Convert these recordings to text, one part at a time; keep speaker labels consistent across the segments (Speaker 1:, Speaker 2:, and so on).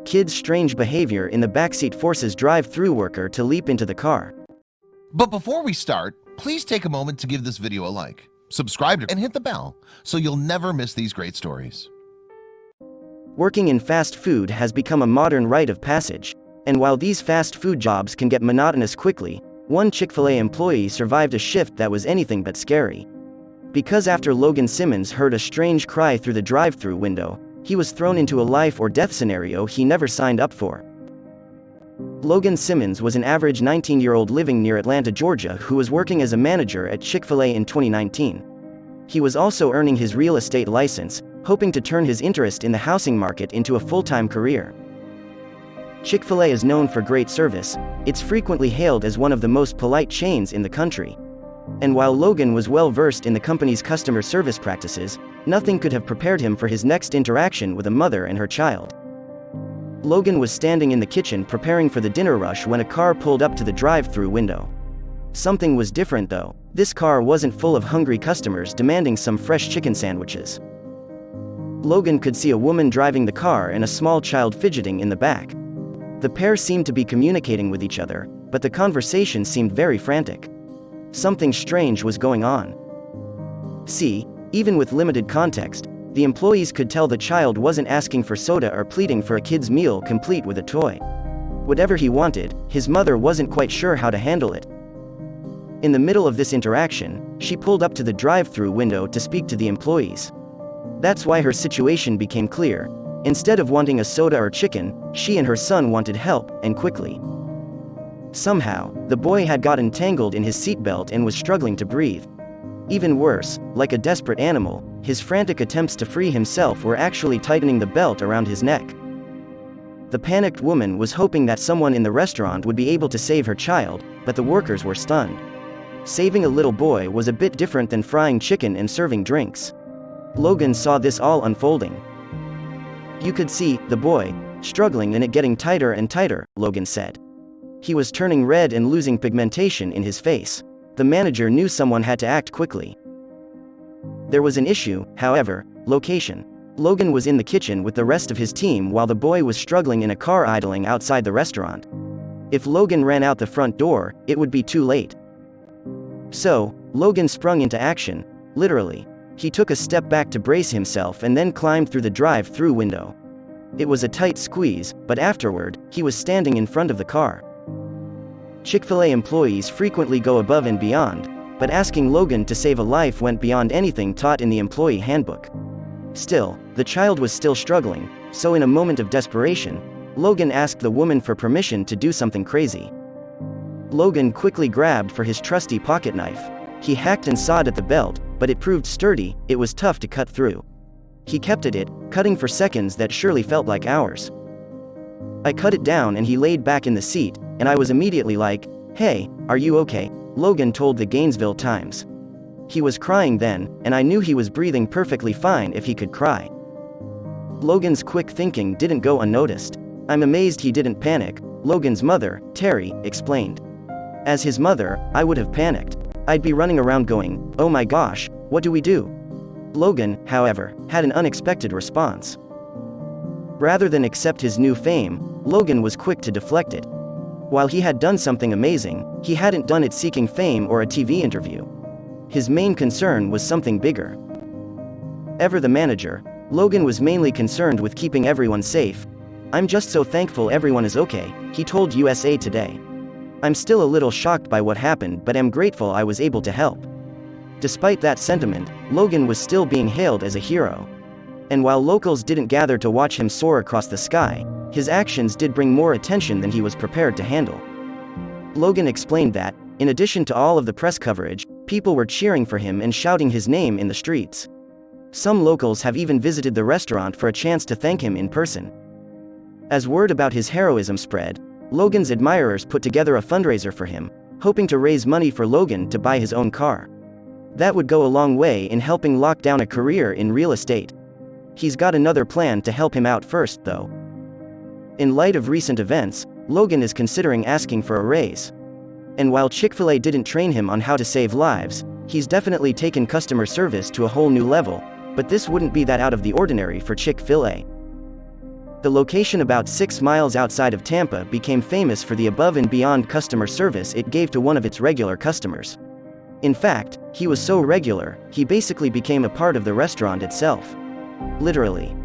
Speaker 1: kid's strange behavior in the backseat forces drive-thru worker to leap into the car.
Speaker 2: But before we start, please take a moment to give this video a like, subscribe, and hit the bell so you'll never miss these great stories.
Speaker 1: Working in fast food has become a modern rite of passage, and while these fast food jobs can get monotonous quickly, one Chick-fil-A employee survived a shift that was anything but scary. Because after Logan Simmons heard a strange cry through the drive-thru window, he was thrown into a life or death scenario he never signed up for. Logan Simmons was an average 19-year-old living near Atlanta, Georgia, who was working as a manager at Chick-fil-A in 2019. He was also earning his real estate license, hoping to turn his interest in the housing market into a full-time career. Chick-fil-A is known for great service. It's frequently hailed as one of the most polite chains in the country. And while Logan was well versed in the company's customer service practices, nothing could have prepared him for his next interaction with a mother and her child. Logan was standing in the kitchen preparing for the dinner rush when a car pulled up to the drive-thru window. Something was different though. This car wasn't full of hungry customers demanding some fresh chicken sandwiches. Logan could see a woman driving the car and a small child fidgeting in the back. The pair seemed to be communicating with each other, but the conversation seemed very frantic. Something strange was going on. See, even with limited context, the employees could tell the child wasn't asking for soda or pleading for a kid's meal complete with a toy. Whatever he wanted, his mother wasn't quite sure how to handle it. In the middle of this interaction, she pulled up to the drive-thru window to speak to the employees. That's why her situation became clear. Instead of wanting a soda or chicken, she and her son wanted help, and quickly. Somehow, the boy had gotten tangled in his seatbelt and was struggling to breathe. Even worse, like a desperate animal, his frantic attempts to free himself were actually tightening the belt around his neck. The panicked woman was hoping that someone in the restaurant would be able to save her child, but the workers were stunned. Saving a little boy was a bit different than frying chicken and serving drinks. Logan saw this all unfolding. You could see the boy struggling and it getting tighter and tighter, Logan said. He was turning red and losing pigmentation in his face. The manager knew someone had to act quickly. There was an issue, however: location. Logan was in the kitchen with the rest of his team while the boy was struggling in a car idling outside the restaurant. If Logan ran out the front door, it would be too late. So, Logan sprung into action, literally. He took a step back to brace himself and then climbed through the drive-thru window. It was a tight squeeze, but afterward, he was standing in front of the car. Chick-fil-A employees frequently go above and beyond, but asking Logan to save a life went beyond anything taught in the employee handbook. Still, the child was still struggling, so in a moment of desperation, Logan asked the woman for permission to do something crazy. Logan quickly grabbed for his trusty pocket knife. He hacked and sawed at the belt, but it proved sturdy. It was tough to cut through. He kept at it, cutting for seconds that surely felt like hours. I cut it down and he laid back in the seat, and I was immediately like, "Hey, are you okay?" Logan told the Gainesville Times. He was crying then, and I knew he was breathing perfectly fine if he could cry. Logan's quick thinking didn't go unnoticed. "I'm amazed he didn't panic," Logan's mother, Terry, explained. As his mother, I would have panicked. I'd be running around going, "Oh my gosh, what do we do?" Logan, however, had an unexpected response. Rather than accept his new fame, Logan was quick to deflect it. While he had done something amazing, he hadn't done it seeking fame or a TV interview. His main concern was something bigger. Ever the manager, Logan was mainly concerned with keeping everyone safe. "I'm just so thankful everyone is okay," he told USA Today. "I'm still a little shocked by what happened, but am grateful I was able to help." Despite that sentiment, Logan was still being hailed as a hero. And while locals didn't gather to watch him soar across the sky, his actions did bring more attention than he was prepared to handle. Logan explained that, in addition to all of the press coverage, people were cheering for him and shouting his name in the streets. Some locals have even visited the restaurant for a chance to thank him in person. As word about his heroism spread, Logan's admirers put together a fundraiser for him, hoping to raise money for Logan to buy his own car. That would go a long way in helping lock down a career in real estate. He's got another plan to help him out first, though. In light of recent events, Logan is considering asking for a raise. And while Chick-fil-A didn't train him on how to save lives, he's definitely taken customer service to a whole new level, but this wouldn't be that out of the ordinary for Chick-fil-A. The location about 6 miles outside of Tampa became famous for the above and beyond customer service it gave to one of its regular customers. In fact, he was so regular, he basically became a part of the restaurant itself. Literally.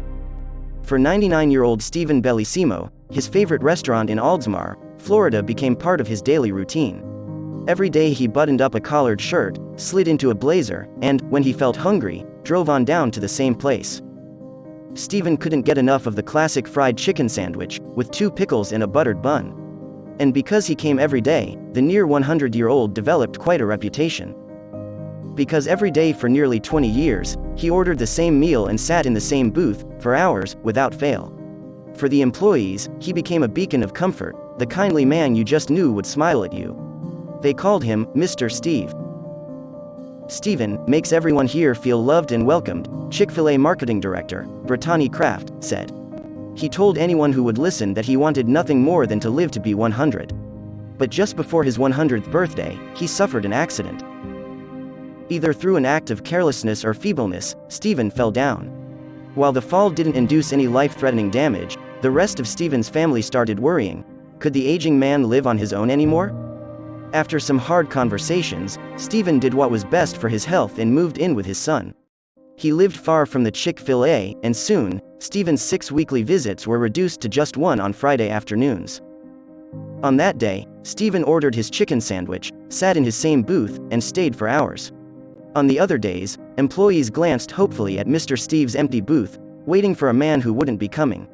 Speaker 1: For 99-year-old Stephen Bellissimo, his favorite restaurant in Oldsmar, Florida became part of his daily routine. Every day he buttoned up a collared shirt, slid into a blazer, and, when he felt hungry, drove on down to the same place. Stephen couldn't get enough of the classic fried chicken sandwich, with 2 pickles and a buttered bun. And because he came every day, the near 100-year-old developed quite a reputation. Because every day for nearly 20 years, he ordered the same meal and sat in the same booth, for hours, without fail. For the employees, he became a beacon of comfort, the kindly man you just knew would smile at you. They called him Mr. Steve. Stephen makes everyone here feel loved and welcomed, Chick-fil-A marketing director, Brittany Kraft, said. He told anyone who would listen that he wanted nothing more than to live to be 100. But just before his 100th birthday, he suffered an accident. Either through an act of carelessness or feebleness, Stephen fell down. While the fall didn't induce any life-threatening damage, the rest of Stephen's family started worrying. Could the aging man live on his own anymore? After some hard conversations, Stephen did what was best for his health and moved in with his son. He lived far from the Chick-fil-A, and soon, Stephen's 6 weekly visits were reduced to just 1 on Friday afternoons. On that day, Stephen ordered his chicken sandwich, sat in his same booth, and stayed for hours. On the other days, employees glanced hopefully at Mr. Steve's empty booth, waiting for a man who wouldn't be coming.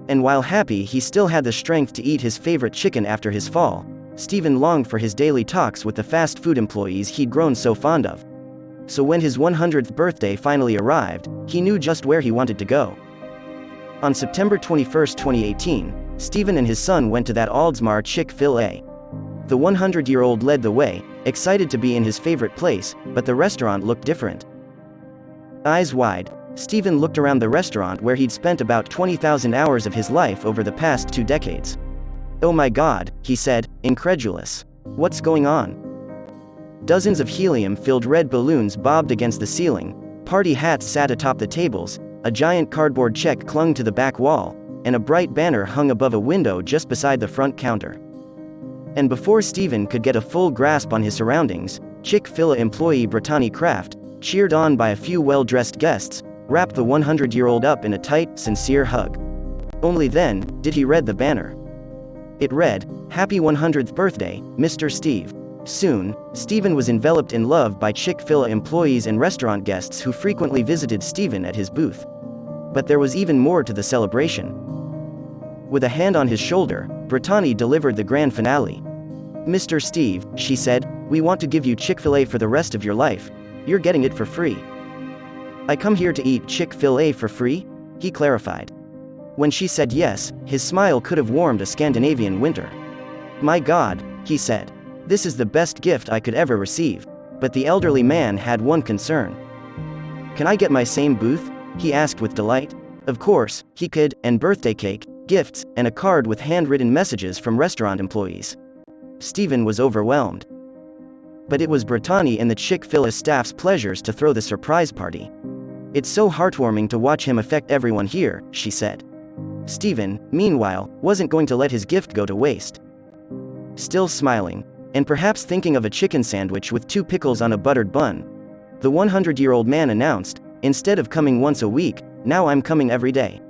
Speaker 1: And while happy he still had the strength to eat his favorite chicken after his fall, Stephen longed for his daily talks with the fast food employees he'd grown so fond of. So when his 100th birthday finally arrived, he knew just where he wanted to go. On September 21, 2018, Stephen and his son went to that Oldsmar Chick-fil-A. The 100-year-old led the way, excited to be in his favorite place, but the restaurant looked different. Eyes wide, Stephen looked around the restaurant where he'd spent about 20,000 hours of his life over the past 2 decades. "Oh my God," he said, incredulous. "What's going on?" Dozens of helium-filled red balloons bobbed against the ceiling, party hats sat atop the tables, a giant cardboard check clung to the back wall, and a bright banner hung above a window just beside the front counter. And before Stephen could get a full grasp on his surroundings, Chick-fil-A employee Brittany Kraft, cheered on by a few well-dressed guests, wrapped the 100-year-old up in a tight, sincere hug. Only then did he read the banner. It read, "Happy 100th birthday, Mr. Steve." Soon, Stephen was enveloped in love by Chick-fil-A employees and restaurant guests who frequently visited Stephen at his booth. But there was even more to the celebration. With a hand on his shoulder, Brittany delivered the grand finale. "Mr. Steve," she said, "we want to give you Chick-fil-A for the rest of your life. You're getting it for free." "I come here to eat Chick-fil-A for free?" he clarified. When she said yes, his smile could have warmed a Scandinavian winter. "My God," he said. "This is the best gift I could ever receive." But the elderly man had one concern. "Can I get my same booth?" he asked with delight. Of course, he could, and birthday cake, gifts, and a card with handwritten messages from restaurant employees. Stephen was overwhelmed. But it was Brittany and the Chick-fil-A staff's pleasures to throw the surprise party. "It's so heartwarming to watch him affect everyone here," she said. Stephen, meanwhile, wasn't going to let his gift go to waste. Still smiling, and perhaps thinking of a chicken sandwich with 2 pickles on a buttered bun, the 100-year-old man announced, "Instead of coming once a week, now I'm coming every day."